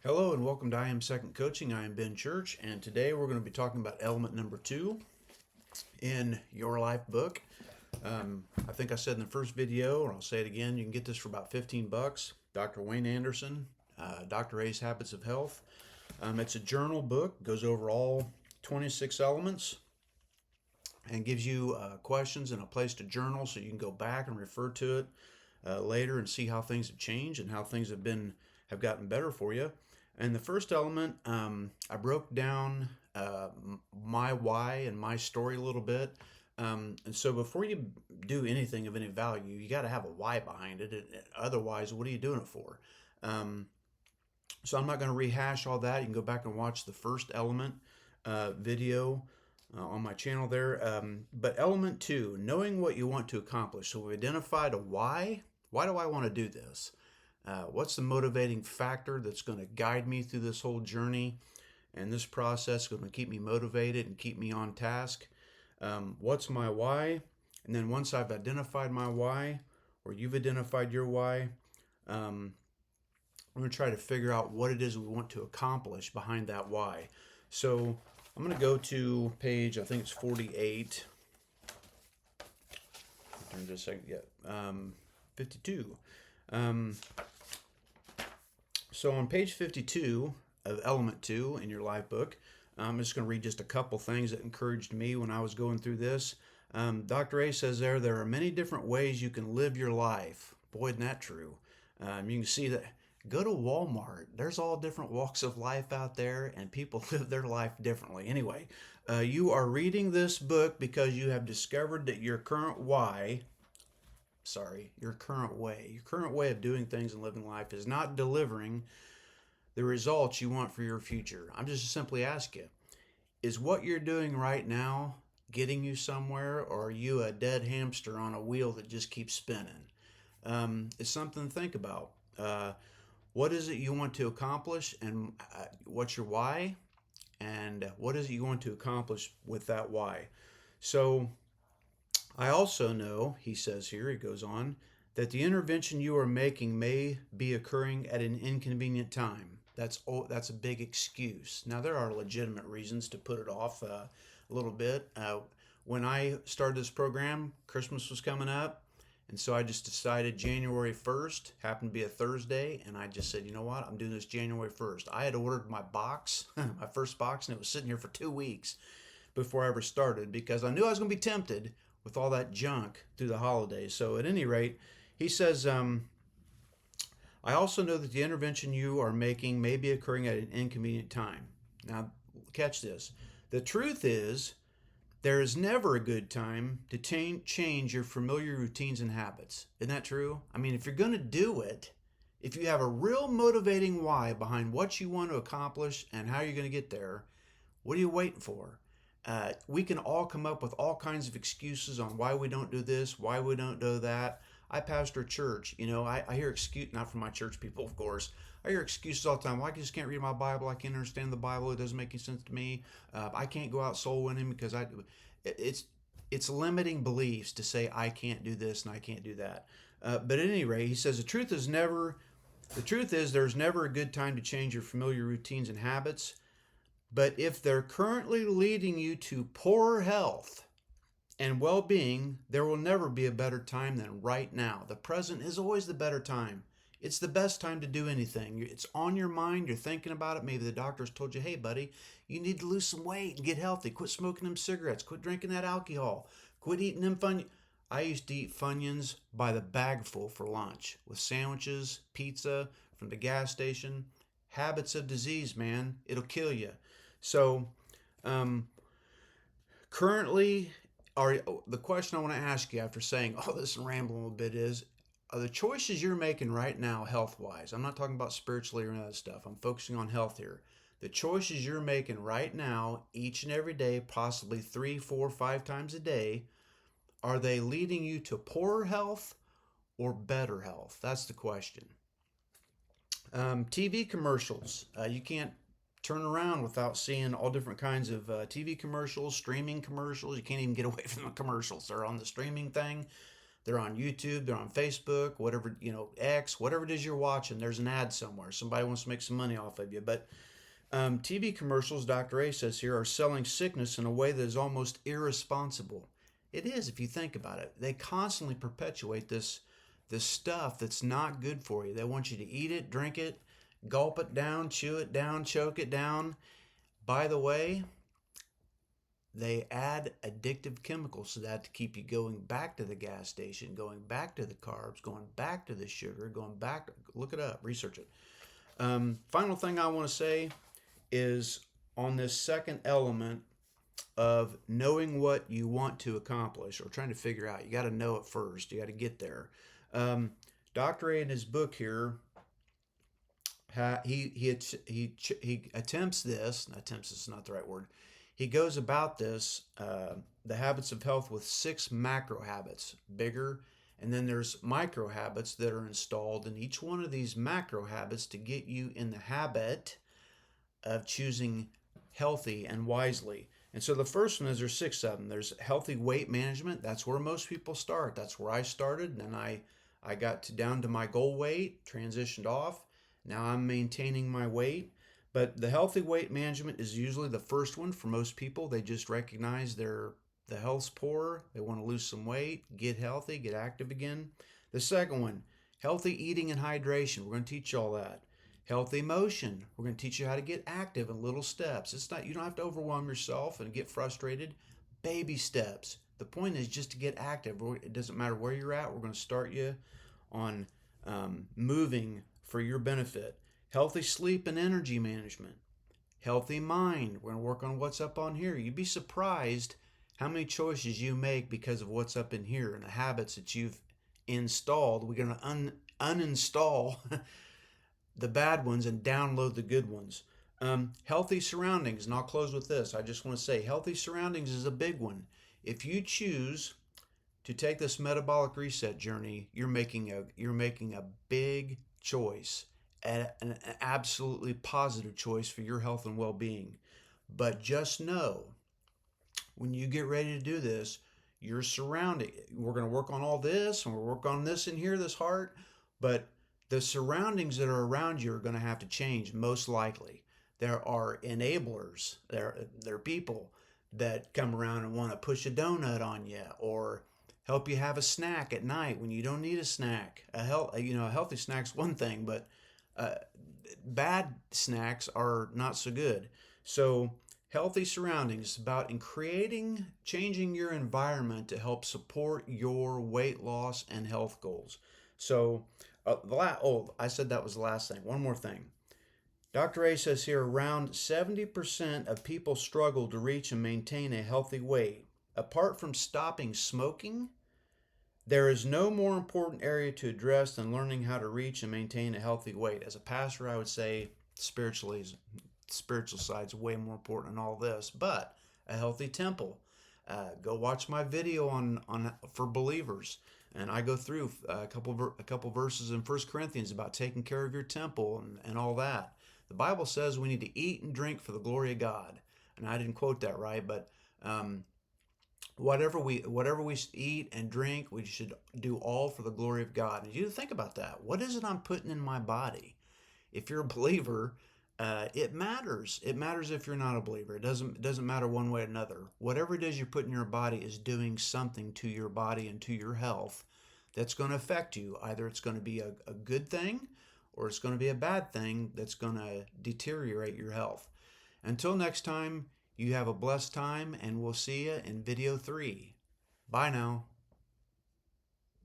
Hello and welcome to I Am Second Coaching. I am Ben Church, and today we're going to be talking about element number 2 in Your Life book. I think I said in the first video, or I'll say it again, you can get this for about $15. Dr. Wayne Anderson, Dr. A's Habits of Health. It's a journal book, goes over all 26 elements, and gives you questions and a place to journal so you can go back and refer to it later and see how things have changed and how things have gotten better for you. And the first element, I broke down my why and my story a little bit. And so before you do anything of any value, you got to have a why behind it. Otherwise, what are you doing it for? So I'm not going to rehash all that. You can go back and watch the first element video on my channel there. But element 2, knowing what you want to accomplish. So we've identified a why. Why do I want to do this? What's the motivating factor that's going to guide me through this whole journey and this process, going to keep me motivated and keep me on task? What's my why? And then once I've identified my why, or you've identified your why, I'm going to try to figure out what it is we want to accomplish behind that why. So I'm going to go to page, I think it's 48. Turn just a second. Yeah, 52. So on page 52 of element 2 in your life book, I'm just going to read just a couple things that encouraged me when I was going through this. Dr. A says there are many different ways you can live your life. Boy, isn't that true? You can see that. Go to Walmart. There's all different walks of life out there, and people live their life differently. Anyway, you are reading this book because you have discovered that your current way of doing things and living life is not delivering the results you want for your future. I'm just simply asking you, is what you're doing right now getting you somewhere, or are you a dead hamster on a wheel that just keeps spinning? It's something to think about. What is it you want to accomplish, and what's your why, and what is it you want to accomplish with that why? So I also know, he says here, he goes on, that the intervention you are making may be occurring at an inconvenient time. That's a big excuse. Now, there are legitimate reasons to put it off a little bit. When I started this program, Christmas was coming up, and so I just decided January 1st, happened to be a Thursday, and I just said, you know what, I'm doing this January 1st. I had ordered my box, my first box, and it was sitting here for 2 weeks before I ever started because I knew I was going to be tempted with all that junk through the holidays. So at any rate, he says, I also know that the intervention you are making may be occurring at an inconvenient time. Now, catch this. The truth is, there is never a good time to change your familiar routines and habits. Isn't that true? I mean, if you're going to do it, if you have a real motivating why behind what you want to accomplish and how you're going to get there, what are you waiting for? We can all come up with all kinds of excuses on why we don't do this, why we don't do that. I pastor a church. I hear excuses, not from my church people, of course. I hear excuses all the time. Well, I just can't read my Bible. I can't understand the Bible. It doesn't make any sense to me. I can't go out soul winning because it's limiting beliefs to say I can't do this and I can't do that. But at any rate, he says the truth is there's never a good time to change your familiar routines and habits. But if they're currently leading you to poor health and well-being, there will never be a better time than right now. The present is always the better time. It's the best time to do anything. It's on your mind. You're thinking about it. Maybe the doctor's told you, hey, buddy, you need to lose some weight and get healthy. Quit smoking them cigarettes. Quit drinking that alcohol. Quit eating them Funyuns. I used to eat Funyuns by the bagful for lunch with sandwiches, pizza from the gas station. Habits of disease, man. It'll kill you. So, currently, the question I want to ask you after saying all this and rambling a little bit is, are the choices you're making right now health-wise? I'm not talking about spiritually or any other stuff. I'm focusing on health here. The choices you're making right now, each and every day, possibly 3, 4, 5 times a day, are they leading you to poorer health or better health? That's the question. TV commercials. You can't turn around without seeing all different kinds of TV commercials, streaming commercials. You can't even get away from the commercials. They're on the streaming thing. They're on YouTube, they're on Facebook, whatever, X, whatever it is you're watching, there's an ad somewhere. Somebody wants to make some money off of you. But TV commercials, Dr. A says here, are selling sickness in a way that is almost irresponsible. It is, if you think about it. They constantly perpetuate this stuff that's not good for you. They want you to eat it, drink it, gulp it down, chew it down, choke it down. By the way, they add addictive chemicals to that to keep you going back to the gas station, going back to the carbs, going back to the sugar, going back. Look it up, research it. Final thing I want to say is on this second element of knowing what you want to accomplish or trying to figure out. You got to know it first. You got to get there. Dr. A in his book here, he attempts this. Attempts is not the right word. He goes about this, the habits of health, with 6 macro habits, bigger, and then there's micro habits that are installed in each one of these macro habits to get you in the habit of choosing healthy and wisely. And so the first one is, there's 6 of them. There's healthy weight management. That's where most people start. That's where I started. And then I got down to my goal weight, transitioned off. Now I'm maintaining my weight. But the healthy weight management is usually the first one for most people. They just recognize the health's poor. They want to lose some weight, get healthy, get active again. The second one, healthy eating and hydration. We're going to teach you all that. Healthy motion. We're going to teach you how to get active in little steps. You don't have to overwhelm yourself and get frustrated. Baby steps. The point is just to get active. It doesn't matter where you're at. We're going to start you on moving for your benefit. Healthy sleep and energy management. Healthy mind. We're going to work on what's up on here. You'd be surprised how many choices you make because of what's up in here and the habits that you've installed. We're going to uninstall the bad ones and download the good ones. Healthy surroundings, and I'll close with this. I just want to say healthy surroundings is a big one. If you choose to take this metabolic reset journey, you're making a big choice, an absolutely positive choice for your health and well-being. But just know, when you get ready to do this, you're surrounded. We're going to work on all this, and we'll work on this in here, this heart, but the surroundings that are around you are going to have to change, most likely. There are enablers. There are people that come around and want to push a donut on you or help you have a snack at night when you don't need a snack. A healthy snack's one thing, but bad snacks are not so good. So healthy surroundings is about changing your environment to help support your weight loss and health goals. So I said that was the last thing. One more thing. Dr. A says here, around 70% of people struggle to reach and maintain a healthy weight. Apart from stopping smoking, there is no more important area to address than learning how to reach and maintain a healthy weight. As a pastor, I would say spiritual side's way more important than all this, but a healthy temple. Go watch my video on for believers, and I go through a couple verses in 1 Corinthians about taking care of your temple and all that. The Bible says we need to eat and drink for the glory of God, and I didn't quote that right, but whatever we eat and drink, we should do all for the glory of God. And you think about that. What is it I'm putting in my body? If you're a believer, it matters. It matters if you're not a believer. It doesn't matter one way or another. Whatever it is you put in your body is doing something to your body and to your health that's going to affect you. Either it's going to be a good thing or it's going to be a bad thing that's going to deteriorate your health. Until next time, you have a blessed time, and we'll see you in video 3. Bye now.